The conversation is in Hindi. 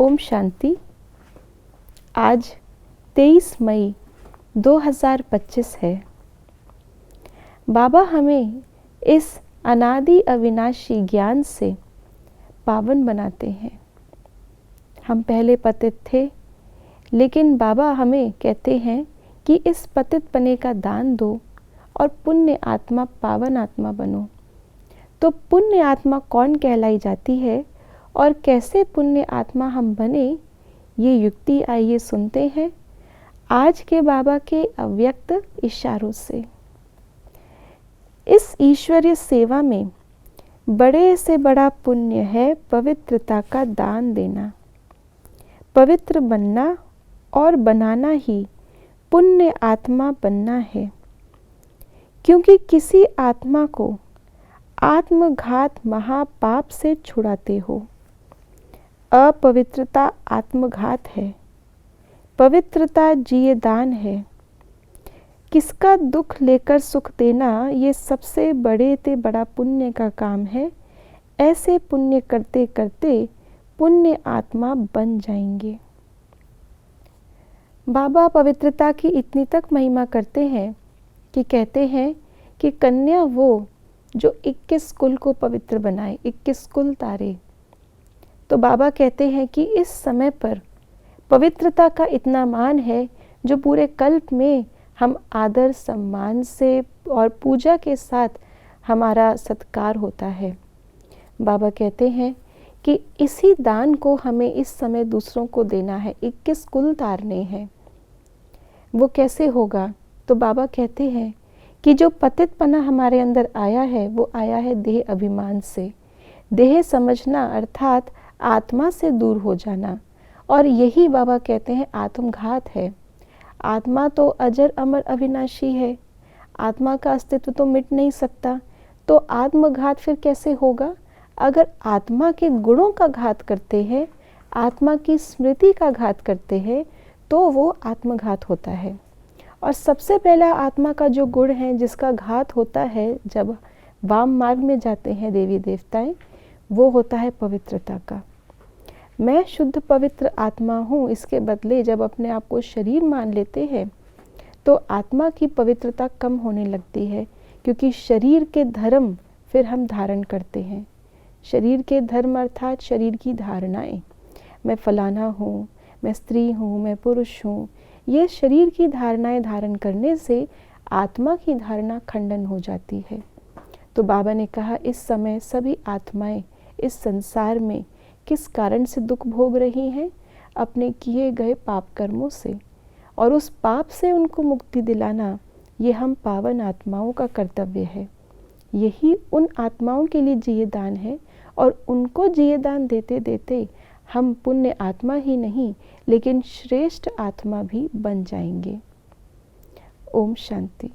ओम शांति। आज 23 मई 2025 है। बाबा हमें इस अनादि अविनाशी ज्ञान से पावन बनाते हैं। हम पहले पतित थे, लेकिन बाबा हमें कहते हैं कि इस पतित पने का दान दो और पुण्य आत्मा पावन आत्मा बनो। तो पुण्य आत्मा कौन कहलाई जाती है और कैसे पुण्य आत्मा हम बने, ये युक्ति आइए सुनते हैं आज के बाबा के अव्यक्त इशारों से। इस ईश्वरीय सेवा में बड़े से बड़ा पुण्य है पवित्रता का दान देना। पवित्र बनना और बनाना ही पुण्य आत्मा बनना है, क्योंकि किसी आत्मा को आत्मघात महापाप से छुड़ाते हो। अपवित्रता आत्मघात है, पवित्रता जिये दान है। किसका दुख लेकर सुख देना, ये सबसे बड़े ते बड़ा पुण्य का काम है। ऐसे पुण्य करते करते पुण्य आत्मा बन जाएंगे। बाबा पवित्रता की इतनी तक महिमा करते हैं कि कहते हैं कि कन्या वो जो 21 कुल को पवित्र बनाए, 21 कुल तारे। तो बाबा कहते हैं कि इस समय पर पवित्रता का इतना मान है जो पूरे कल्प में हम आदर सम्मान से और पूजा के साथ हमारा सत्कार होता है। बाबा कहते हैं कि इसी दान को हमें इस समय दूसरों को देना है, 21 कुल तारने हैं। वो कैसे होगा? तो बाबा कहते हैं कि जो पतितपना हमारे अंदर आया है वो आया है देह अभिमान से। देह समझना अर्थात आत्मा से दूर हो जाना, और यही बाबा कहते हैं आत्मघात है। आत्मा तो अजर अमर अविनाशी है, आत्मा का अस्तित्व तो मिट नहीं सकता। तो आत्मघात फिर कैसे होगा? अगर आत्मा के गुणों का घात करते हैं, आत्मा की स्मृति का घात करते हैं, तो वो आत्मघात होता है। और सबसे पहला आत्मा का जो गुण है जिसका घात होता है जब वाम मार्ग में जाते हैं देवी देवताएं, वो होता है पवित्रता का। मैं शुद्ध पवित्र आत्मा हूँ, इसके बदले जब अपने आप को शरीर मान लेते हैं तो आत्मा की पवित्रता कम होने लगती है, क्योंकि शरीर के धर्म फिर हम धारण करते हैं। शरीर के धर्म अर्थात शरीर की धारणाएं, मैं फलाना हूँ, मैं स्त्री हूँ, मैं पुरुष हूँ। ये शरीर की धारणाएं धारण करने से आत्मा की धारणा खंडन हो जाती है। तो बाबा ने कहा इस समय सभी आत्माएं इस संसार में किस कारण से दुख भोग रही हैं? अपने किए गए पाप कर्मों से, और उस पाप से उनको मुक्ति दिलाना ये हम पावन आत्माओं का कर्तव्य है। यही उन आत्माओं के लिए जिये दान है, और उनको जिये दान देते देते हम पुण्य आत्मा ही नहीं लेकिन श्रेष्ठ आत्मा भी बन जाएंगे। ओम शांति।